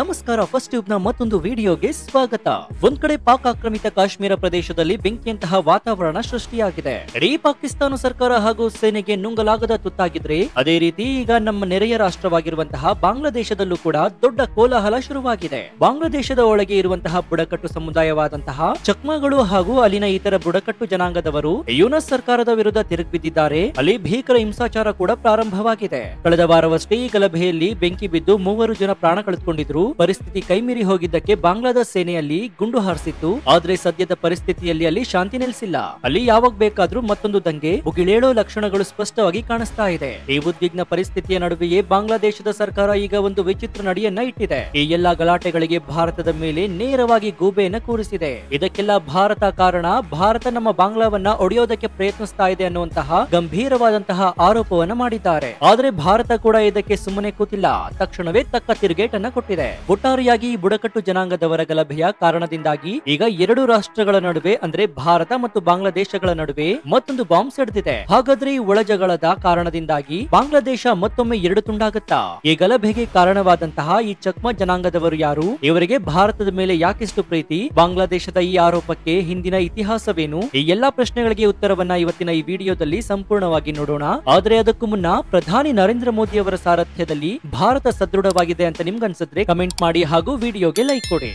ನಮಸ್ಕಾರ, first tube ನ ಮತ್ತೊಂದು ವಿಡಿಯೋಗೆ ಸ್ವಾಗತ. ಒಂದ್ ಕಡೆ ಪಾಕ್ ಆಕ್ರಮಿತ ಕಾಶ್ಮೀರ ಪ್ರದೇಶದಲ್ಲಿ ಬೆಂಕಿಯಂತಹ ವಾತಾವರಣ ಸೃಷ್ಟಿಯಾಗಿದೆ. ಇಡೀ ಪಾಕಿಸ್ತಾನ ಸರ್ಕಾರ ಹಾಗೂ ಸೇನೆಗೆ ನುಂಗಲಾಗದ ತುತ್ತಾಗಿದ್ರೆ, ಅದೇ ರೀತಿ ಈಗ ನಮ್ಮ ನೆರೆಯ ರಾಷ್ಟ್ರವಾಗಿರುವಂತಹ ಬಾಂಗ್ಲಾದೇಶದಲ್ಲೂ ಕೂಡ ದೊಡ್ಡ ಕೋಲಾಹಲ ಶುರುವಾಗಿದೆ. ಬಾಂಗ್ಲಾದೇಶದ ಒಳಗೆ ಇರುವಂತಹ ಬುಡಕಟ್ಟು ಸಮುದಾಯವಾದಂತಹ ಚಕ್ಮಾಗಳು ಹಾಗೂ ಅಲ್ಲಿನ ಇತರ ಬುಡಕಟ್ಟು ಜನಾಂಗದವರು ಯುನಸ್ ಸರ್ಕಾರದ ವಿರುದ್ಧ ತಿರುಗಿಬಿದ್ದಿದ್ದಾರೆ. ಅಲ್ಲಿ ಭೀಕರ ಹಿಂಸಾಚಾರ ಕೂಡ ಪ್ರಾರಂಭವಾಗಿದೆ. ಕಳೆದ ವಾರವಷ್ಟೇ ಈ ಗಲಭೆಯಲ್ಲಿ ಬೆಂಕಿ ಬಿದ್ದು 3 ಜನ ಪ್ರಾಣ ಕಳೆದುಕೊಂಡಿದ್ರು. ಪರಿಸ್ಥಿತಿ ಕೈಮೀರಿ ಹೋಗಿದ್ದಕ್ಕೆ ಬಾಂಗ್ಲಾದೇಶ ಸೇನೆಯಲ್ಲಿ ಗುಂಡು ಹಾರಿಸಿತ್ತು. ಆದ್ರೆ ಸದ್ಯದ ಪರಿಸ್ಥಿತಿಯಲ್ಲಿ ಅಲ್ಲಿ ಶಾಂತಿ ನೆಲೆಸಿಲ್ಲ. ಅಲ್ಲಿ ಯಾವಾಗ ಬೇಕಾದ್ರೂ ಮತ್ತೊಂದು ದಂಗೆ ಭುಗಿಲೇಳೋ ಲಕ್ಷಣಗಳು ಸ್ಪಷ್ಟವಾಗಿ ಕಾಣಿಸ್ತಾ ಇದೆ. ಈ ಉದ್ವಿಗ್ನ ಪರಿಸ್ಥಿತಿಯ ನಡುವೆಯೇ ಬಾಂಗ್ಲಾದೇಶದ ಸರ್ಕಾರ ಈಗ ಒಂದು ವಿಚಿತ್ರ ನಡೆಯನ್ನ ಇಟ್ಟಿದೆ. ಈ ಎಲ್ಲಾ ಗಲಾಟೆಗಳಿಗೆ ಭಾರತದ ಮೇಲೆ ನೇರವಾಗಿ ಗೂಬೆಯನ್ನ ಕೂರಿಸಿದೆ. ಇದಕ್ಕೆಲ್ಲ ಭಾರತ ಕಾರಣ. ಭಾರತ ನಮ್ಮ ಬಾಂಗ್ಲಾವನ್ನ ಒಡೆಯೋದಕ್ಕೆ ಪ್ರಯತ್ನಿಸ್ತಾ ಇದೆ ಅನ್ನುವಂತಹ ಗಂಭೀರವಾದಂತಹ ಆರೋಪವನ್ನ ಮಾಡಿದ್ದಾರೆ. ಆದ್ರೆ ಭಾರತ ಕೂಡ ಇದಕ್ಕೆ ಸುಮ್ಮನೆ ಕೂತಿಲ್ಲ. ತಕ್ಷಣವೇ ತಕ್ಕ ತಿರುಗೇಟನ್ನ ಕೊಟ್ಟಿದೆ. ಒಟ್ಟಾರೆಯಾಗಿ ಈ ಬುಡಕಟ್ಟು ಜನಾಂಗದವರ ಗಲಭೆಯ ಕಾರಣದಿಂದಾಗಿ ಈಗ 2 ರಾಷ್ಟ್ರಗಳ ನಡುವೆ ಅಂದ್ರೆ ಭಾರತ ಮತ್ತು ಬಾಂಗ್ಲಾದೇಶಗಳ ನಡುವೆ ಮತ್ತೊಂದು ಬಾಂಬ್ ಸಿಡಿದಿದೆ. ಹಾಗಾದ್ರೆ ಈ ಒಳಜಗಳದ ಕಾರಣದಿಂದಾಗಿ ಬಾಂಗ್ಲಾದೇಶ ಮತ್ತೊಮ್ಮೆ 2 ತುಂಡಾಗುತ್ತಾ? ಈ ಗಲಭೆಗೆ ಕಾರಣವಾದಂತಹ ಈ ಚಕ್ಮಾ ಜನಾಂಗದವರು ಯಾರು? ಇವರಿಗೆ ಭಾರತದ ಮೇಲೆ ಯಾಕಿಷ್ಟು ಪ್ರೀತಿ? ಬಾಂಗ್ಲಾದೇಶದ ಈ ಆರೋಪಕ್ಕೆ ಹಿಂದಿನ ಇತಿಹಾಸವೇನು? ಈ ಎಲ್ಲಾ ಪ್ರಶ್ನೆಗಳಿಗೆ ಉತ್ತರವನ್ನ ಇವತ್ತಿನ ಈ ವಿಡಿಯೋದಲ್ಲಿ ಸಂಪೂರ್ಣವಾಗಿ ನೋಡೋಣ. ಆದ್ರೆ ಅದಕ್ಕೂ ಮುನ್ನ ಪ್ರಧಾನಿ ನರೇಂದ್ರ ಮೋದಿ ಅವರ ಸಾರಥ್ಯದಲ್ಲಿ ಭಾರತ ಸದೃಢವಾಗಿದೆ ಅಂತ ನಿಮ್ಗನ್ಸಿದ್ರೆ ಕಮೆಂಟ್ ಮಾಡಿ ಹಾಗೂ ವಿಡಿಯೋಗೆ ಲೈಕ್ ಕೊಡಿ.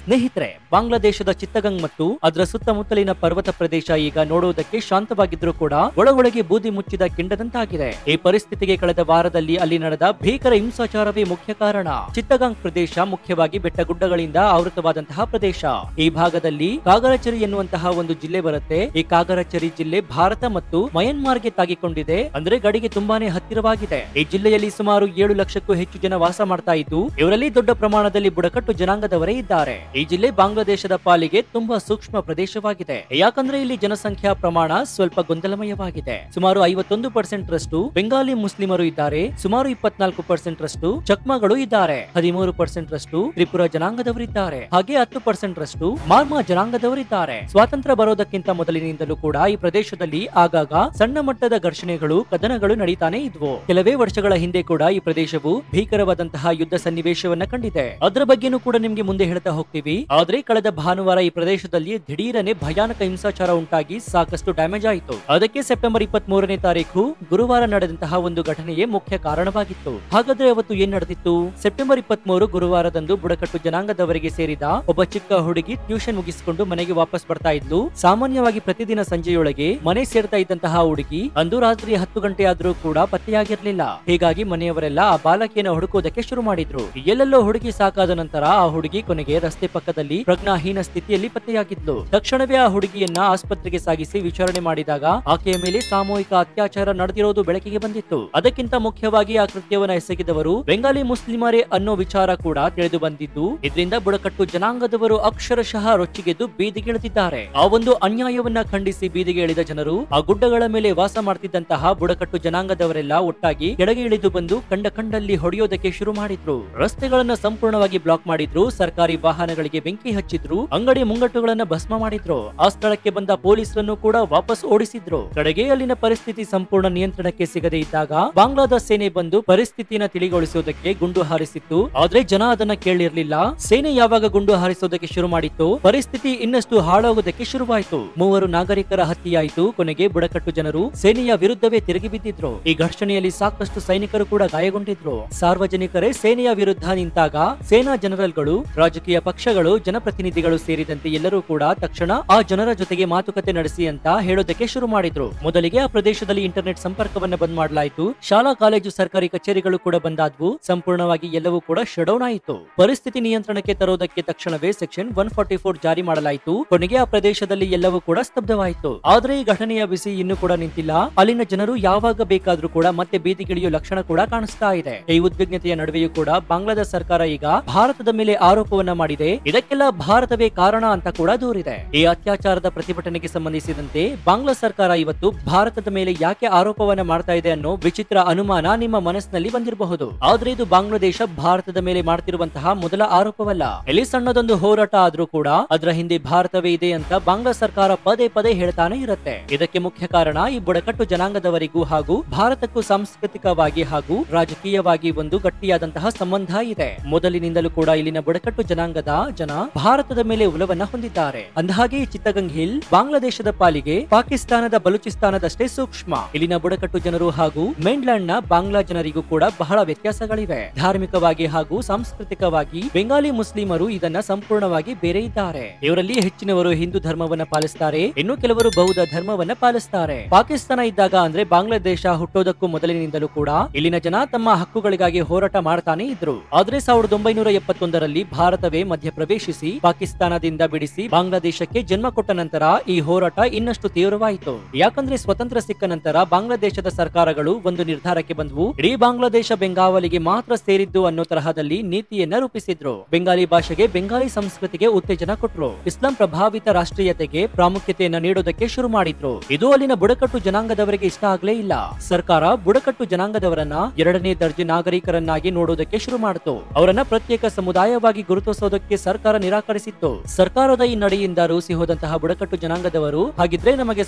ಸ್ನೇಹಿತರೆ, ಬಾಂಗ್ಲಾದೇಶದ ಚಿತ್ತಗಂಗ್ ಮತ್ತು ಅದರ ಸುತ್ತಮುತ್ತಲಿನ ಪರ್ವತ ಪ್ರದೇಶ ಈಗ ನೋಡುವುದಕ್ಕೆ ಶಾಂತವಾಗಿದ್ರೂ ಕೂಡ ಒಳಗೊಳಗೆ ಬೂದಿ ಮುಚ್ಚಿದ ಕೆಂಡದಂತಾಗಿದೆ. ಈ ಪರಿಸ್ಥಿತಿಗೆ ಕಳೆದ ವಾರದಲ್ಲಿ ಅಲ್ಲಿ ನಡೆದ ಭೀಕರ ಹಿಂಸಾಚಾರವೇ ಮುಖ್ಯ ಕಾರಣ. ಚಿತ್ತಗಾಂಗ್ ಪ್ರದೇಶ ಮುಖ್ಯವಾಗಿ ಬೆಟ್ಟಗುಡ್ಡಗಳಿಂದ ಆವೃತವಾದಂತಹ ಪ್ರದೇಶ. ಈ ಭಾಗದಲ್ಲಿ ಕಾಗರಚರಿ ಎನ್ನುವಂತಹ ಒಂದು ಜಿಲ್ಲೆ ಬರುತ್ತೆ. ಈ ಕಾಗರಚರಿ ಜಿಲ್ಲೆ ಭಾರತ ಮತ್ತು ಮಯನ್ಮಾರ್ಗೆ ತಾಗಿಕೊಂಡಿದೆ. ಅಂದ್ರೆ ಗಡಿಗೆ ತುಂಬಾನೇ ಹತ್ತಿರವಾಗಿದೆ. ಈ ಜಿಲ್ಲೆಯಲ್ಲಿ ಸುಮಾರು 7 ಲಕ್ಷಕ್ಕೂ ಹೆಚ್ಚು ಜನ ವಾಸ ಮಾಡ್ತಾ ಇದ್ದು, ಇವರಲ್ಲಿ ದೊಡ್ಡ ಪ್ರಮಾಣದಲ್ಲಿ ಬುಡಕಟ್ಟು ಜನಾಂಗದವರೇ ಇದ್ದಾರೆ. ಈ ಜಿಲ್ಲೆ ಬಾಂಗ್ಲಾದೇಶದ ಪಾಲಿಗೆ ತುಂಬಾ ಸೂಕ್ಷ್ಮ ಪ್ರದೇಶವಾಗಿದೆ. ಯಾಕಂದ್ರೆ ಇಲ್ಲಿ ಜನಸಂಖ್ಯಾ ಪ್ರಮಾಣ ಸ್ವಲ್ಪ ಗೊಂದಲಮಯವಾಗಿದೆ. ಸುಮಾರು 51% ರಷ್ಟು ಬೆಂಗಾಲಿ ಮುಸ್ಲಿಮರು ಇದ್ದಾರೆ. ಸುಮಾರು 24% ರಷ್ಟು ಚಕ್ಮಾಗಳು ಇದ್ದಾರೆ. 13% ರಷ್ಟು ತ್ರಿಪುರ ಜನಾಂಗದವರಿದ್ದಾರೆ. ಹಾಗೆ 10% ರಷ್ಟು ಮಾರ್ಮಾ ಜನಾಂಗದವರಿದ್ದಾರೆ. ಸ್ವಾತಂತ್ರ್ಯ ಬರೋದಕ್ಕಿಂತ ಮೊದಲಿನಿಂದಲೂ ಕೂಡ ಈ ಪ್ರದೇಶದಲ್ಲಿ ಆಗಾಗ ಸಣ್ಣ ಮಟ್ಟದ ಘರ್ಷಣೆಗಳು, ಕದನಗಳು ನಡೀತಾನೆ ಇದ್ವು. ಕೆಲವೇ ವರ್ಷಗಳ ಹಿಂದೆ ಕೂಡ ಈ ಪ್ರದೇಶವು ಭೀಕರವಾದಂತಹ ಯುದ್ಧ ಸನ್ನಿವೇಶವನ್ನ ಕಂಡಿದೆ. ಅದರ ಬಗ್ಗೆನೂ ಕೂಡ ನಿಮ್ಗೆ ಮುಂದೆ ಹೇಳ್ತಾ ಹೋಗ್ತೀವಿ. ಆದ್ರೆ ಕಳೆದ ಭಾನುವಾರ ಈ ಪ್ರದೇಶದಲ್ಲಿ ದಿಢೀರನೆ ಭಯಾನಕ ಹಿಂಸಾಚಾರ ಉಂಟಾಗಿ ಸಾಕಷ್ಟು ಡ್ಯಾಮೇಜ್ ಆಯಿತು. ಅದಕ್ಕೆ ಸೆಪ್ಟೆಂಬರ್ 23ನೇ ತಾರೀಕು ಗುರುವಾರ ನಡೆದಂತಹ ಒಂದು ಘಟನೆಯೇ ಮುಖ್ಯ ಕಾರಣವಾಗಿತ್ತು. ಹಾಗಾದ್ರೆ ಅವತ್ತು ಏನ್ ನಡೆದಿತ್ತು? ಸೆಪ್ಟೆಂಬರ್ 23 ಗುರುವಾರದಂದು ಬುಡಕಟ್ಟು ಜನಾಂಗದವರಿಗೆ ಸೇರಿದ ಒಬ್ಬ ಚಿಕ್ಕ ಹುಡುಗಿ ಟ್ಯೂಷನ್ ಮುಗಿಸಿಕೊಂಡು ಮನೆಗೆ ವಾಪಸ್ ಬರ್ತಾ ಇದ್ಲು. ಸಾಮಾನ್ಯವಾಗಿ ಪ್ರತಿದಿನ ಸಂಜೆಯೊಳಗೆ ಮನೆ ಸೇರ್ತಾ ಇದ್ದಂತಹ ಹುಡುಗಿ ಅಂದು ರಾತ್ರಿ 10 ಗಂಟೆ ಆದ್ರೂ ಕೂಡ ಪತ್ತೆಯಾಗಿರ್ಲಿಲ್ಲ. ಹೀಗಾಗಿ ಮನೆಯವರೆಲ್ಲ ಆ ಬಾಲಕಿಯನ್ನು ಹುಡುಕೋದಕ್ಕೆ ಶುರು ಮಾಡಿದ್ರು. ಎಲ್ಲೆಲ್ಲೋ ಹುಡುಗಿ ಸಾಕಾದ ನಂತರ ಆ ಹುಡುಗಿ ಕೊನೆಗೆ ರಸ್ತೆ ಪಕ್ಕದಲ್ಲಿ ಪ್ರಜ್ಞಾಹೀನ ಸ್ಥಿತಿಯಲ್ಲಿ ಪತ್ತೆಯಾಗಿದ್ಲು. ತಕ್ಷಣವೇ ಆ ಹುಡುಗಿಯನ್ನ ಆಸ್ಪತ್ರೆಗೆ ಸಾಗಿಸಿ ವಿಚಾರಣೆ ಮಾಡಿದಾಗ ಆಕೆಯ ಮೇಲೆ ಸಾಮೂಹಿಕ ಅತ್ಯಾಚಾರ ನಡೆದಿರೋದು ಬೆಳಕಿಗೆ ಬಂದಿತ್ತು. ಅದಕ್ಕಿಂತ ಮುಖ್ಯವಾಗಿ ಆ ಕೃತ್ಯವನ್ನು ಎಸಗಿದವರು ಬೆಂಗಾಲಿ ಮುಸ್ಲಿಮರೇ ಅನ್ನೋ ವಿಚಾರ ಕೂಡ ತಿಳಿದು ಬಂದಿದ್ದು, ಇದರಿಂದ ಬುಡಕಟ್ಟು ಜನಾಂಗದವರು ಅಕ್ಷರಶಃ ರೊಚ್ಚಿಗೆದ್ದು ಬೀದಿಗಿಳಿದಿದ್ದಾರೆ. ಆ ಒಂದು ಅನ್ಯಾಯವನ್ನ ಖಂಡಿಸಿ ಬೀದಿಗೆ ಇಳಿದ ಜನರು ಆ ಗುಡ್ಡಗಳ ಮೇಲೆ ವಾಸ ಮಾಡ್ತಿದ್ದಂತಹ ಬುಡಕಟ್ಟು ಜನಾಂಗದವರೆಲ್ಲ ಒಟ್ಟಾಗಿ ಕೆಳಗೆ ಇಳಿದು ಬಂದು ಕಂಡಲ್ಲಿ ಹೊಡೆಯೋದಕ್ಕೆ ಶುರು ಮಾಡಿದ್ರು. ರಸ್ತೆಗಳನ್ನ ಸಂಪೂರ್ಣವಾಗಿ ಬ್ಲಾಕ್ ಮಾಡಿದ್ರು. ಸರ್ಕಾರಿ ವಾಹನಗಳಿಗೆ ಬೆಂಕಿ ಹಚ್ಚಿದ್ರು. ಅಂಗಡಿ ಮುಂಗಟ್ಟುಗಳನ್ನ ಭಸ್ಮ ಮಾಡಿದ್ರು. ಆ ಸ್ಥಳಕ್ಕೆ ಬಂದ ಪೊಲೀಸರನ್ನು ಕೂಡ ವಾಪಸ್ ಓಡಿಸಿದ್ರು. ಕಡೆಗೆ ಅಲ್ಲಿನ ಪರಿಸ್ಥಿತಿ ಸಂಪೂರ್ಣ ನಿಯಂತ್ರಣಕ್ಕೆ ಸಿಗದೇ ಇದ್ದಾಗ ಬಾಂಗ್ಲಾದೇಶ ಸೇನೆ ಬಂದು ಪರಿಸ್ಥಿತಿನ ತಿಳಿಗೊಳಿಸುವುದಕ್ಕೆ ಗುಂಡು ಹಾರಿಸಿತ್ತು. ಆದ್ರೆ ಜನ ಅದನ್ನ ಕೇಳಿರ್ಲಿಲ್ಲ. ಸೇನೆ ಯಾವಾಗ ಗುಂಡು ಹಾರಿಸೋದಕ್ಕೆ ಶುರು ಮಾಡಿತ್ತು, ಪರಿಸ್ಥಿತಿ ಇನ್ನಷ್ಟು ಹಾಳಾಗೋದಕ್ಕೆ ಶುರುವಾಯಿತು. 3 ನಾಗರಿಕರ ಹತ್ಯೆಯಾಯಿತು. ಕೊನೆಗೆ ಬುಡಕಟ್ಟು ಜನರು ಸೇನೆಯ ವಿರುದ್ಧವೇ ತಿರುಗಿ ಬಿದ್ದಿದ್ರು. ಈ ಘರ್ಷಣೆಯಲ್ಲಿ ಸಾಕಷ್ಟು ಸೈನಿಕರು ಕೂಡ ಗಾಯಗೊಂಡಿದ್ರು. ಸಾರ್ವಜನಿಕರೇ ಸೇನೆಯ ವಿರುದ್ಧ ನಿಂತಾಗ ಸೇನಾ ಜನರಲ್ಗಳು, ರಾಜಕೀಯ ಪಕ್ಷಗಳು, ಜನಪ್ರತಿನಿಧಿಗಳು ಸೇರಿದಂತೆ ಎಲ್ಲರೂ ಕೂಡ ತಕ್ಷಣ ಆ ಜನರ ಜೊತೆಗೆ ಮಾತುಕತೆ ನಡೆಸಿ ಅಂತ ಹೇಳೋದಕ್ಕೆ ಶುರು ಮಾಡಿದ್ರು. ಮೊದಲಿಗೆ ಆ ಪ್ರದೇಶದಲ್ಲಿ ಇಂಟರ್ನೆಟ್ ಸಂಪರ್ಕವನ್ನ ಬಂದ್ ಮಾಡಲಾಯಿತು. ಶಾಲಾ ಕಾಲೇಜು ಸರ್ಕಾರಿ ಕಚೇರಿಗಳು ಕೂಡ ಬಂದಾದ್ವು. ಸಂಪೂರ್ಣವಾಗಿ ಎಲ್ಲವೂ ಕೂಡ ಶಟ್ ಡೌನ್ ಆಯಿತು. ಪರಿಸ್ಥಿತಿ ನಿಯಂತ್ರಣಕ್ಕೆ ತರೋದಕ್ಕೆ ತಕ್ಷಣವೇ ಸೆಕ್ಷನ್ 144 ಜಾರಿ ಮಾಡಲಾಯಿತು. ಕೊನೆಗೆ ಆ ಪ್ರದೇಶದಲ್ಲಿ ಎಲ್ಲವೂ ಕೂಡ ಸ್ತಬ್ಧವಾಯಿತು. ಆದ್ರೆ ಈ ಘಟನೆಯ ಬಿಸಿ ಇನ್ನೂ ಕೂಡ ನಿಂತಿಲ್ಲ. ಅಲ್ಲಿನ ಜನರು ಯಾವಾಗ ಬೇಕಾದ್ರೂ ಕೂಡ ಮತ್ತೆ ಬೀದಿಗಿಳಿಯೋ ಲಕ್ಷಣ ಕೂಡ ಕಾಣಿಸ್ತಾ ಇದೆ. ಈ ಉದ್ವಿಗ್ನತೆಯ ನಡುವೆಯೂ ಕೂಡ ಬಾಂಗ್ಲಾದೇಶ ಸರ್ಕಾರ ಈಗ ಭಾರತದ ಮೇಲೆ ಆರೋಪವನ್ನ ಮಾಡಿದೆ. ಇದಕ್ಕೆಲ್ಲ ಭಾರತವೇ ಕಾರಣ ಅಂತ ಕೂಡ ದೂರಿದೆ. ಈ ಅತ್ಯಾಚಾರದ ಪ್ರತಿಭಟನೆಗೆ ಸಂಬಂಧಿಸಿದಂತೆ ಬಾಂಗ್ಲಾ ಸರ್ಕಾರ ಇವತ್ತು ಭಾರತದ ಮೇಲೆ ಯಾಕೆ ಆರೋಪವನ್ನ ಮಾಡ್ತಾ ಇದೆ ಅನ್ನೋ ವಿಚಿತ್ರ ಅನುಮಾನ ನಿಮ್ಮ ಮನಸ್ಸಿನಲ್ಲಿ ಬಂದಿರಬಹುದು. ಆದ್ರೆ ಇದು ಬಾಂಗ್ಲಾದೇಶ ಭಾರತದ ಮೇಲೆ ಮಾಡ್ತಿರುವಂತಹ ಮೊದಲ ಆರೋಪವಲ್ಲ. ಇಲ್ಲಿ ಸಣ್ಣದೊಂದು ಹೋರಾಟ ಆದ್ರೂ ಕೂಡ ಅದರ ಹಿಂದೆ ಭಾರತವೇ ಇದೆ ಅಂತ ಬಾಂಗ್ಲಾ ಸರ್ಕಾರ ಪದೇ ಪದೇ ಹೇಳ್ತಾನೆ ಇರುತ್ತೆ. ಇದಕ್ಕೆ ಮುಖ್ಯ ಕಾರಣ ಈ ಬುಡಕಟ್ಟು ಜನಾಂಗದವರಿಗೂ ಹಾಗೂ ಭಾರತಕ್ಕೂ ಸಾಂಸ್ಕೃತಿಕವಾಗಿ ಹಾಗೂ ರಾಜಕೀಯವಾಗಿ ಒಂದು ಗಟ್ಟಿಯಾದಂತಹ ಸಂಬಂಧ ಇದೆ. ಮೊದಲಿನಿಂದಲೂ ಕೂಡ ಇಲ್ಲಿನ ಬುಡಕಟ್ಟು ಜನಾಂಗದ ಜನ ಭಾರತದ ಮೇಲೆ ಒಲವನ್ನ ಹೊಂದಿದ್ದಾರೆ. ಅಂದಹಾಗೆ ಈ ಚಿತ್ತಗಂಗ್ ಹಿಲ್ ಬಾಂಗ್ಲಾದೇಶದ ಪಾಲಿಗೆ ಪಾಕಿಸ್ತಾನದ ಬಲೂಚಿಸ್ತಾನದಷ್ಟೇ ಸೂಕ್ಷ್ಮ. ಇಲ್ಲಿನ ಬುಡಕಟ್ಟು ಜನರು ಹಾಗೂ ಮೇನ್ಲ್ಯಾಂಡ್ ನ ಬಾಂಗ್ಲಾ ಜನರಿಗೂ ಕೂಡ ಬಹಳ ವ್ಯತ್ಯಾಸಗಳಿವೆ. ಧಾರ್ಮಿಕವಾಗಿ ಹಾಗೂ ಸಾಂಸ್ಕೃತಿಕವಾಗಿ ಬೆಂಗಾಲಿ ಮುಸ್ಲಿಮರು ಇದನ್ನ ಸಂಪೂರ್ಣವಾಗಿ ಬೇರೆ ಇದ್ದಾರೆ. ಇವರಲ್ಲಿ ಹೆಚ್ಚಿನವರು ಹಿಂದೂ ಧರ್ಮವನ್ನ ಪಾಲಿಸ್ತಾರೆ, ಇನ್ನು ಕೆಲವರು ಬೌದ್ಧ ಧರ್ಮವನ್ನ ಪಾಲಿಸ್ತಾರೆ. ಪಾಕಿಸ್ತಾನ ಇದ್ದಾಗ ಅಂದ್ರೆ ಬಾಂಗ್ಲಾದೇಶ ಹುಟ್ಟೋದಕ್ಕೂ ಮೊದಲಿನಿಂದಲೂ ಕೂಡ ಇಲ್ಲಿನ ಜನ ತಮ್ಮ ಹಕ್ಕುಗಳಿಗಾಗಿ ಹೋರಾಟ ಮಾಡ್ತಾನೆ ಇದ್ರು. ಆದ್ರೆ 1971ರಲ್ಲಿ ಭಾರತವೇ ಮಧ್ಯ ಪ್ರವೇಶಿಸಿ ಪಾಕಿಸ್ತಾನದಿಂದ ಬಿಡಿಸಿ ಬಾಂಗ್ಲಾದೇಶಕ್ಕೆ ಜನ್ಮ ಕೊಟ್ಟ ನಂತರ ಈ ಹೋರಾಟ ಇನ್ನಷ್ಟು ತೀವ್ರವಾಯಿತು. ಯಾಕಂದ್ರೆ ಸ್ವತಂತ್ರ ಸಿಕ್ಕ ನಂತರ ಬಾಂಗ್ಲಾದೇಶದ ಸರ್ಕಾರಗಳು ಒಂದು ನಿರ್ಧಾರಕ್ಕೆ ಬಂದವು. ಇಡೀ ಬಾಂಗ್ಲಾದೇಶ ಬೆಂಗಾವಲಿಗೆ ಮಾತ್ರ ಸೇರಿದ್ದು ಅನ್ನೋ ತರಹದಲ್ಲಿ ನೀತಿಯನ್ನ ರೂಪಿಸಿದ್ರು. ಬೆಂಗಾಲಿ ಭಾಷೆಗೆ ಬೆಂಗಾಲಿ ಸಂಸ್ಕೃತಿಗೆ ಉತ್ತೇಜನ ಕೊಟ್ರು. ಇಸ್ಲಾಂ ಪ್ರಭಾವಿತ ರಾಷ್ಟ್ರೀಯತೆಗೆ ಪ್ರಾಮುಖ್ಯತೆಯನ್ನ ನೀಡೋದಕ್ಕೆ ಶುರು ಮಾಡಿದ್ರು. ಇದು ಅಲ್ಲಿನ ಬುಡಕಟ್ಟು ಜನಾಂಗದವರಿಗೆ ಇಷ್ಟ ಆಗ್ಲೇ ಇಲ್ಲ. ಸರ್ಕಾರ ಬುಡಕಟ್ಟು ಜನಾಂಗದವರನ್ನ 2ನೇ ದರ್ಜೆ ನಾಗರಿಕರನ್ನಾಗಿ ನೋಡೋದಕ್ಕೆ ಶುರು ಮಾಡಿತು. ಅವರನ್ನ ಪ್ರತ್ಯೇಕ ಸಮುದಾಯವಾಗಿ ಗುರುತಿಸೋದಕ್ಕೆ ಸರ್ಕಾರ ನಿರಾಕರಿಸಿತ್ತು. ಸರ್ಕಾರದ ಈ ನಡೆಯಿಂದ ರೂಸಿ ಹೋದಂತಹ ಬುಡಕಟ್ಟು ಜನಾಂಗದವರು ಹಾಗಿದ್ರೆ ನಮಗೆ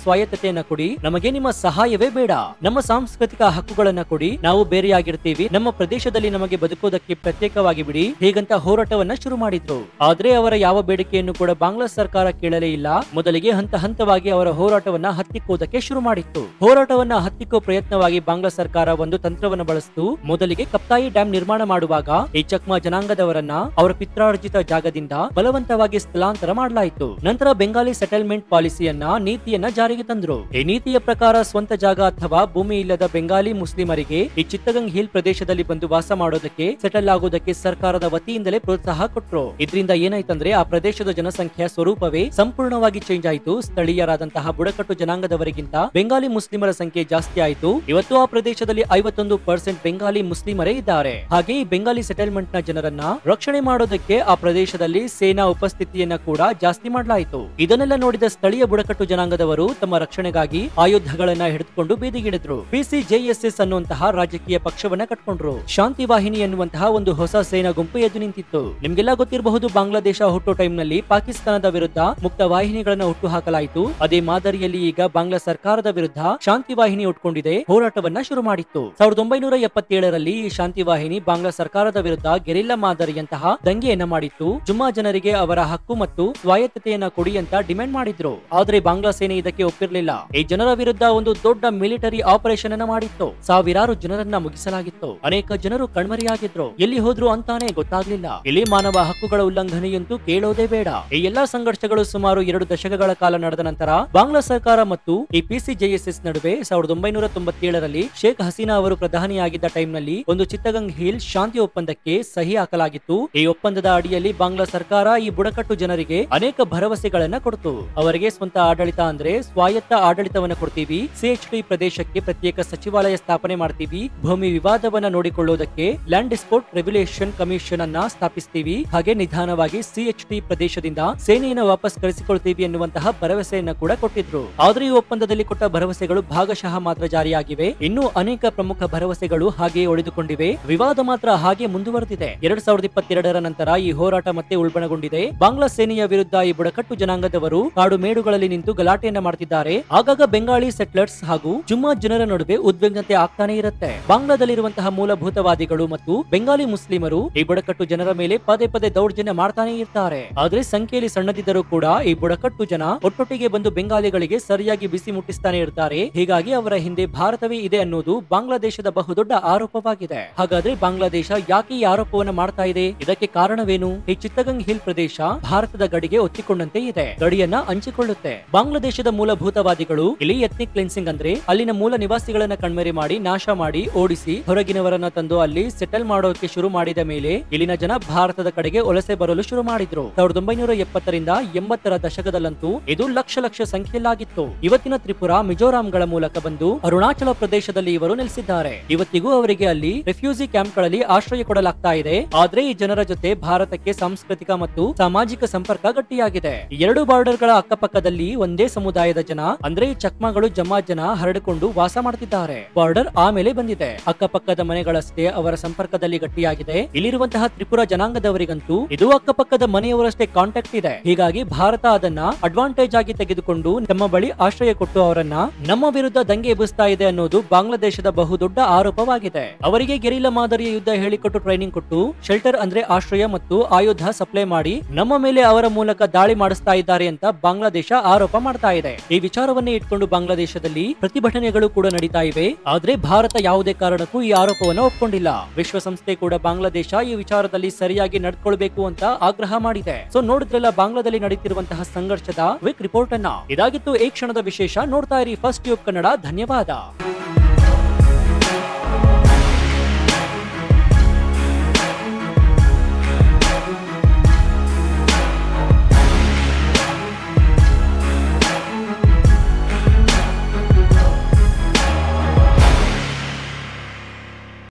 ಸ್ವಾಯತ್ತತೆಯನ್ನ ಕೊಡಿ, ನಮಗೆ ನಿಮ್ಮ ಸಹಾಯವೇ ಬೇಡ, ನಮ್ಮ ಸಾಂಸ್ಕೃತಿಕ ಹಕ್ಕುಗಳನ್ನ ಕೊಡಿ, ನಾವು ಬೇರೆಯಾಗಿರ್ತೀವಿ, ನಮ್ಮ ಪ್ರದೇಶದಲ್ಲಿ ನಮಗೆ ಬದುಕೋದಕ್ಕೆ ಪ್ರತ್ಯೇಕವಾಗಿ ಬಿಡಿ, ಹೀಗಂತ ಹೋರಾಟವನ್ನ ಶುರು ಮಾಡಿದ್ರು. ಆದ್ರೆ ಅವರ ಯಾವ ಬೇಡಿಕೆಯನ್ನು ಕೂಡ ಬಾಂಗ್ಲಾ ಸರ್ಕಾರ ಕೇಳಲೇ ಇಲ್ಲ. ಮೊದಲಿಗೆ ಹಂತ ಹಂತವಾಗಿ ಅವರ ಹೋರಾಟವನ್ನ ಹತ್ತಿಕ್ಕೋದಕ್ಕೆ ಶುರು ಮಾಡಿತ್ತು. ಹೋರಾಟವನ್ನ ಹತ್ತಿಕ್ಕೋ ಪ್ರಯತ್ನವಾಗಿ ಬಾಂಗ್ಲಾ ಸರ್ಕಾರ ಒಂದು ತಂತ್ರವನ್ನು ಬಳಸಿತು. ಮೊದಲಿಗೆ ಕಪ್ತಾಯಿ ಡ್ಯಾಂ ನಿರ್ಮಾಣ ಮಾಡುವಾಗ ಈ ಚಕ್ಮಾ ಜನಾಂಗದವರನ್ನ ಅವರ ಪಿತ್ರಾರ್ಜಿತ ಜಾಗದಿಂದ ಬಲವಂತವಾಗಿ ಸ್ಥಳಾಂತರ ಮಾಡಲಾಯಿತು. ನಂತರ ಬೆಂಗಾಲಿ ಸೆಟಲ್ಮೆಂಟ್ ಪಾಲಿಸಿಯನ್ನ ನೀತಿಯನ್ನ ಜಾರಿಗೆ ತಂದ್ರು. ಈ ನೀತಿಯ ಪ್ರಕಾರ ಸ್ವಂತ ಜಾಗ ಅಥವಾ ಭೂಮಿ ಇಲ್ಲದ ಬೆಂಗಾಲಿ ಮುಸ್ಲಿಮರಿಗೆ ಈ ಚಿತ್ತಗಂಗ್ ಹಿಲ್ ಪ್ರದೇಶದಲ್ಲಿ ಬಂದು ವಾಸ ಮಾಡೋದಕ್ಕೆ ಸೆಟಲ್ ಆಗೋದಕ್ಕೆ ಸರ್ಕಾರದ ವತಿಯಿಂದಲೇ ಪ್ರೋತ್ಸಾಹ ಕೊಟ್ರು. ಇದರಿಂದ ಏನಾಯ್ತಂದ್ರೆ ಆ ಪ್ರದೇಶದ ಜನಸಂಖ್ಯೆಯ ಸ್ವರೂಪವೇ ಸಂಪೂರ್ಣವಾಗಿ ಚೇಂಜ್ ಆಯಿತು. ಸ್ಥಳೀಯರಾದಂತಹ ಬುಡಕಟ್ಟು ಜನಾಂಗದವರಿಗಿಂತ ಬೆಂಗಾಲಿ ಮುಸ್ಲಿಮರ ಸಂಖ್ಯೆ ಜಾಸ್ತಿ ಆಯಿತು. ಇವತ್ತು ಆ ಪ್ರದೇಶದಲ್ಲಿ 51% ಬೆಂಗಾಲಿ ಮುಸ್ಲಿಮರೇ ಇದ್ದಾರೆ. ಹಾಗೆ ಈ ಬೆಂಗಾಲಿ ಸೆಟಲ್ಮೆಂಟ್ ನ ಜನರನ್ನ ರಕ್ಷಣೆ ಮಾಡೋದಕ್ಕೆ ಆ ಪ್ರದೇಶದಲ್ಲಿ ಸೇನಾ ಉಪಸ್ಥಿತಿಯನ್ನ ಕೂಡ ಜಾಸ್ತಿ ಮಾಡಲಾಯಿತು. ಇದನ್ನೆಲ್ಲ ನೋಡಿದ ಸ್ಥಳೀಯ ಬುಡಕಟ್ಟು ಜನಾಂಗದವರು ತಮ್ಮ ರಕ್ಷಣೆಗಾಗಿ ಆಯುಧಗಳನ್ನ ಹಿಡಿದುಕೊಂಡು ಬೀದಿಗಿಳಿದ್ರು. PCJSS ಅನ್ನುವಂತಹ ರಾಜಕೀಯ ಪಕ್ಷವನ್ನ ಕಟ್ಕೊಂಡ್ರು. ಶಾಂತಿ ವಾಹಿನಿ ಎನ್ನುವಂತಹ ಒಂದು ಹೊಸ ಸೇನಾ ಗುಂಪು ಎದ್ದು ನಿಂತಿತ್ತು. ನಿಮ್ಗೆಲ್ಲ ಗೊತ್ತಿರಬಹುದು, ಬಾಂಗ್ಲಾದೇಶ ಹುಟ್ಟೋ ಟೈಮ್ ನಲ್ಲಿ ಪಾಕಿಸ್ತಾನದ ವಿರುದ್ಧ ಮುಕ್ತ ವಾಹಿನಿಗಳನ್ನ ಹುಟ್ಟು ಹಾಕಲಾಯಿತು. ಅದೇ ಮಾದರಿಯಲ್ಲಿ ಈಗ ಬಾಂಗ್ಲಾ ಸರ್ಕಾರದ ವಿರುದ್ಧ ಶಾಂತಿ ವಾಹಿನಿ ಉಟ್ಕೊಂಡಿದೆ, ಹೋರಾಟವನ್ನ ಶುರು ಮಾಡಿತ್ತು. 1977ರಲ್ಲಿ ಈ ಶಾಂತಿ ವಾಹಿನಿ ಬಾಂಗ್ಲಾ ಸರ್ಕಾರದ ವಿರುದ್ಧ ಗೆರಿಲ್ಲಾ ಮಾದರಿಯಂತಹ ದಂಗೆಯನ್ನ ಮಾಡಿತ್ತು. ಜುಮ್ಮಾ ಜನರಿಗೆ ಅವರ ಹಕ್ಕು ಮತ್ತು ಸ್ವಾಯತ್ತತೆಯನ್ನ ಕೊಡಿ ಅಂತ ಡಿಮ್ಯಾಂಡ್ ಮಾಡಿದ್ರು. ಆದ್ರೆ ಬಾಂಗ್ಲಾ ಸೇನೆ ಇದಕ್ಕೆ ಒಪ್ಪಿರಲಿಲ್ಲ. ಈ ಜನರ ವಿರುದ್ಧ ಒಂದು ದೊಡ್ಡ ಮಿಲಿಟರಿ ಆಪರೇಷನ್ ಅನ್ನ ಮಾಡಿತ್ತು. ಸಾವಿರಾರು ಜನರನ್ನ ಮುಗಿಸಲಾಗಿತ್ತು. ಅನೇಕ ಜನರು ಕಣ್ಮರೆಯಾಗಿದ್ರು. ಎಲ್ಲಿ ಹೋದ್ರು ಅಂತಾನೆ ಗೊತ್ತಾಗ್ಲಿಲ್ಲ. ಇಲ್ಲಿ ಮಾನವ ಹಕ್ಕುಗಳ ಉಲ್ಲಂಘನೆಯಂತೂ ಕೇಳೋದೇ ಬೇಡ. ಈ ಎಲ್ಲಾ ಸಂಘರ್ಷಗಳು ಸುಮಾರು 2 ದಶಕಗಳ ಕಾಲ ನಡೆದ ನಂತರ ಬಾಂಗ್ಲಾ ಸರ್ಕಾರ ಮತ್ತು ಈ PCJSS ನಡುವೆ 1997ರಲ್ಲಿ ಶೇಖ್ ಹಸೀನಾ ಅವರು ಪ್ರಧಾನಿಯಾಗಿದ್ದ ಟೈಮ್ ನಲ್ಲಿ ಒಂದು ಚಿತ್ತಗಂಗ್ ಹಿಲ್ ಶಾಂತಿ ಒಪ್ಪಂದಕ್ಕೆ ಸಹಿ ಹಾಕಲಾಗಿತ್ತು. ಈ ಒಪ್ಪಂದದ ಅಡಿಯಲ್ಲಿ ಬಾಂಗ್ಲಾ ಸರ್ಕಾರ ಈ ಬುಡಕಟ್ಟು ಜನರಿಗೆ ಅನೇಕ ಭರವಸೆಗಳನ್ನ ಕೊಡ್ತು. ಅವರಿಗೆ ಸ್ವಂತ ಆಡಳಿತ ಅಂದ್ರೆ ಸ್ವಾಯತ್ತ ಆಡಳಿತವನ್ನ ಕೊಡ್ತೀವಿ, CHT ಪ್ರದೇಶಕ್ಕೆ ಪ್ರತ್ಯೇಕ ಸಚಿವಾಲಯ ಸ್ಥಾಪನೆ ಮಾಡ್ತೀವಿ, ಭೂಮಿ ವಿವಾದವನ್ನ ನೋಡಿಕೊಳ್ಳುವುದಕ್ಕೆ ಲ್ಯಾಂಡ್ ಡಿಸ್ಪ್ಯೂಟ್ ರೆಗ್ಯುಲೇಷನ್ ಕಮಿಷನ್ ಅನ್ನ ಸ್ಥಾಪಿಸ್ತೀವಿ, ಹಾಗೆ ನಿಧಾನವಾಗಿ CHT ಪ್ರದೇಶದಿಂದ ಸೇನೆಯನ್ನು ವಾಪಸ್ ಕಳಿಸಿಕೊಳ್ತೀವಿ ಎನ್ನುವಂತಹ ಭರವಸೆಯನ್ನ ಕೂಡ ಕೊಟ್ಟಿದ್ರು. ಆದ್ರೆ ಈ ಒಪ್ಪಂದದಲ್ಲಿ ಕೊಟ್ಟ ಭರವಸೆಗಳು ಭಾಗಶಃ ಮಾತ್ರ ಜಾರಿಯಾಗಿವೆ. ಇನ್ನೂ ಅನೇಕ ಪ್ರಮುಖ ಭರವಸೆಗಳು ಹಾಗೆ ಉಳಿದುಕೊಂಡಿವೆ. ವಿವಾದ ಮಾತ್ರ ಹಾಗೆ ಮುಂದುವರೆದಿದೆ. 2022ರ ನಂತರ ಈ ಹೋರಾಟ ಮತ್ತೆ ಉಲ್ಬಣಗೊಂಡಿದೆ. ಬಾಂಗ್ಲಾ ಸೇನೆಯ ವಿರುದ್ಧ ಈ ಬುಡಕಟ್ಟು ಜನಾಂಗದವರು ಕಾಡು ಮೇಡುಗಳಲ್ಲಿ ನಿಂತು ಗಲಾಟೆಯನ್ನ ಮಾಡ್ತಿದ್ದಾರೆ. ಆಗಾಗ ಬೆಂಗಾಳಿ ಸೆಟ್ಲರ್ಸ್ ಹಾಗೂ ಜುಮ್ಮಾ ಜನರ ನಡುವೆ ಉದ್ವಿಗ್ನತೆ ಆಗ್ತಾನೆ ಇರುತ್ತೆ. ಬಾಂಗ್ಲಾದಲ್ಲಿರುವಂತಹ ಮೂಲಭೂತವಾದಿಗಳು ಮತ್ತು ಬೆಂಗಾಲಿ ಮುಸ್ಲಿಮರು ಈ ಬುಡಕಟ್ಟು ಜನರ ಮೇಲೆ ಪದೇ ಪದೇ ದೌರ್ಜನ್ಯ ಮಾಡ್ತಾನೆ ಇರ್ತಾರೆ. ಆದ್ರೆ ಸಂಖ್ಯೆಯಲ್ಲಿ ಸಣ್ಣದಿದ್ದರೂ ಕೂಡ ಈ ಬುಡಕಟ್ಟು ಜನ ಒಟ್ಟೊಟ್ಟಿಗೆ ಬಂದು ಬೆಂಗಾಲಿಗಳಿಗೆ ಸರಿಯಾಗಿ ಬಿಸಿ ಮುಟ್ಟಿಸ್ತಾನೆ ಇರ್ತಾರೆ. ಹೀಗಾಗಿ ಅವರ ಹಿಂದೆ ಭಾರತವೇ ಇದೆ ಅನ್ನೋದು ಬಾಂಗ್ಲಾದೇಶದ ಬಹುದೊಡ್ಡ ಆರೋಪವಾಗಿದೆ. ಹಾಗಾದ್ರೆ ಬಾಂಗ್ಲಾದೇಶ ಯಾಕೆ ಈ ಆರೋಪವನ್ನ ಮಾಡ್ತಾ ಇದೆ? ಇದಕ್ಕೆ ಕಾರಣವೇನು? ಈ ಚಿತ್ತಗಂಗ್ ಹಿಲ್ ಪ್ರದೇಶ ಭಾರತದ ಗಡಿಗೆ ಒತ್ತಿಕೊಂಡಂತೆ ಇದೆ, ಗಡಿಯನ್ನ ಹಂಚಿಕೊಳ್ಳುತ್ತೆ. ಬಾಂಗ್ಲಾದೇಶದ ಮೂಲಭೂತವಾದಿಗಳು ಇಲ್ಲಿ ಎಥ್ನಿಕ್ ಕ್ಲೆನ್ಸಿಂಗ್ ಅಂದ್ರೆ ಅಲ್ಲಿನ ಮೂಲ ನಿವಾಸಿಗಳನ್ನ ಕಣ್ಮರೆ ಮಾಡಿ ನಾಶ ಮಾಡಿ ಓಡಿಸಿ ಹೊರಗಿನವರನ್ನ ತಂದು ಅಲ್ಲಿ ಸೆಟಲ್ ಮಾಡೋಕೆ ಶುರು ಮಾಡಿದ ಮೇಲೆ ಇಲ್ಲಿನ ಜನ ಭಾರತದ ಕಡೆಗೆ ವಲಸೆ ಬರಲು ಶುರು ಮಾಡಿದ್ರು. 1970ರಿಂದ 80ರ ದಶಕದಲ್ಲಂತೂ ಇದು ಲಕ್ಷ ಲಕ್ಷ ಸಂಖ್ಯೆಯಲ್ಲಾಗಿತ್ತು. ಇವತ್ತಿನ ತ್ರಿಪುರಾ, ಮಿಜೋರಾಂಗಳ ಮೂಲಕ ಬಂದು ಅರುಣಾಚಲ ಪ್ರದೇಶದಲ್ಲಿ ಇವರು ನೆಲೆಸಿದ್ದಾರೆ. ಇವತ್ತಿಗೂ ಅವರಿಗೆ ಅಲ್ಲಿ ರೆಫ್ಯೂಜಿ ಕ್ಯಾಂಪ್ಗಳಲ್ಲಿ ಆಶ್ರಯ ಕೊಡಲಾಗ್ತಾ ಇದೆ. ಆದ್ರೆ ಈ ಜನರ ಜೊತೆ ಭಾರತಕ್ಕೆ ಸಾಂಸ್ಕೃತಿಕ ಮತ್ತು ಸಾಮಾಜಿಕ ಸಂಪರ್ಕ ಗಟ್ಟಿಯಾಗಿದೆ. ಎರಡು ಬಾರ್ಡರ್ಗಳ ಅಕ್ಕಪಕ್ಕದಲ್ಲಿ ಒಂದೇ ಸಮುದಾಯದ ಜನ ಅಂದ್ರೆ ಚಕ್ಮಗಳು ಜಮಾತ್ ಜನ ಹರಡಿಕೊಂಡು ವಾಸ ಮಾಡ್ತಿದ್ದಾರೆ. ಬಾರ್ಡರ್ ಆಮೇಲೆ ಬಂದಿದೆ. ಅಕ್ಕಪಕ್ಕದ ಮನೆಗಳಷ್ಟೇ ಅವರ ಸಂಪರ್ಕದಲ್ಲಿ ಗಟ್ಟಿಯಾಗಿದೆ. ಇಲ್ಲಿರುವಂತಹ ತ್ರಿಪುರ ಜನಾಂಗದವರಿಗಂತೂ ಇದು ಅಕ್ಕಪಕ್ಕದ ಮನೆಯವರಷ್ಟೇ ಕಾಂಟ್ಯಾಕ್ಟ್ ಇದೆ. ಹೀಗಾಗಿ ಭಾರತ ಅದನ್ನ ಅಡ್ವಾಂಟೇಜ್ ಆಗಿ ತೆಗೆದುಕೊಂಡು ನಮ್ಮ ಬಳಿ ಆಶ್ರಯ ಕೊಟ್ಟು ಅವರನ್ನ ನಮ್ಮ ವಿರುದ್ಧ ದಂಗೆ ಎಬ್ಬಿಸ್ತಾ ಇದೆ ಅನ್ನೋದು ಬಾಂಗ್ಲಾದೇಶದ ಬಹುದೊಡ್ಡ ಆರೋಪವಾಗಿದೆ. ಅವರಿಗೆ ಗೆರಿಲ್ಲಾ ಮಾದರಿಯ ಯುದ್ಧ ಹೇಳಿಕೊಟ್ಟು ಟ್ರೈನಿಂಗ್ ಕೊಟ್ಟು ಶೆಲ್ಟರ್ ಅಂದ್ರೆ ಆಶ್ರಯ ಮತ್ತು ಆಯುಧ ಸಪ್ಲೈ ಮಾಡಿ ನಮ್ಮ ಮೇಲೆ ಅವರ ಮೂಲಕ ದಾಳಿ ಮಾಡಿಸ್ತಾ ಇದ್ದಾರೆ ಅಂತ ಬಾಂಗ್ಲಾದೇಶ ಆರೋಪ ಮಾಡ್ತಾ ಇದೆ. ಈ ವಿಚಾರವನ್ನೇ ಇಟ್ಕೊಂಡು ಬಾಂಗ್ಲಾದೇಶದಲ್ಲಿ ಪ್ರತಿಭಟನೆಗಳು ಕೂಡ ನಡೀತಾ ಇವೆ. ಆದ್ರೆ ಭಾರತ ಯಾವುದೇ ಕಾರಣಕ್ಕೂ ಈ ಆರೋಪವನ್ನು ಒಪ್ಕೊಂಡಿಲ್ಲ. ವಿಶ್ವಸಂಸ್ಥೆ ಕೂಡ ಬಾಂಗ್ಲಾದೇಶ ಈ ವಿಚಾರದಲ್ಲಿ ಸರಿಯಾಗಿ ನಡ್ಕೊಳ್ಬೇಕು ಅಂತ ಆಗ್ರಹ ಮಾಡಿದೆ. ಸೊ ನೋಡಿದ್ರಲ್ಲ ಬಾಂಗ್ಲಾದಲ್ಲಿ ನಡೀತಿರುವಂತಹ ಸಂಘರ್ಷದ ಕ್ವಿಕ್ ರಿಪೋರ್ಟ್ ಅನ್ನ. ಇದಾಗಿತ್ತು ಈ ಕ್ಷಣದ ವಿಶೇಷ. ನೋಡ್ತಾ ಇರಿ ಫಸ್ಟ್ ಟ್ಯೂಬ್ ಕನ್ನಡ. ಧನ್ಯವಾದ.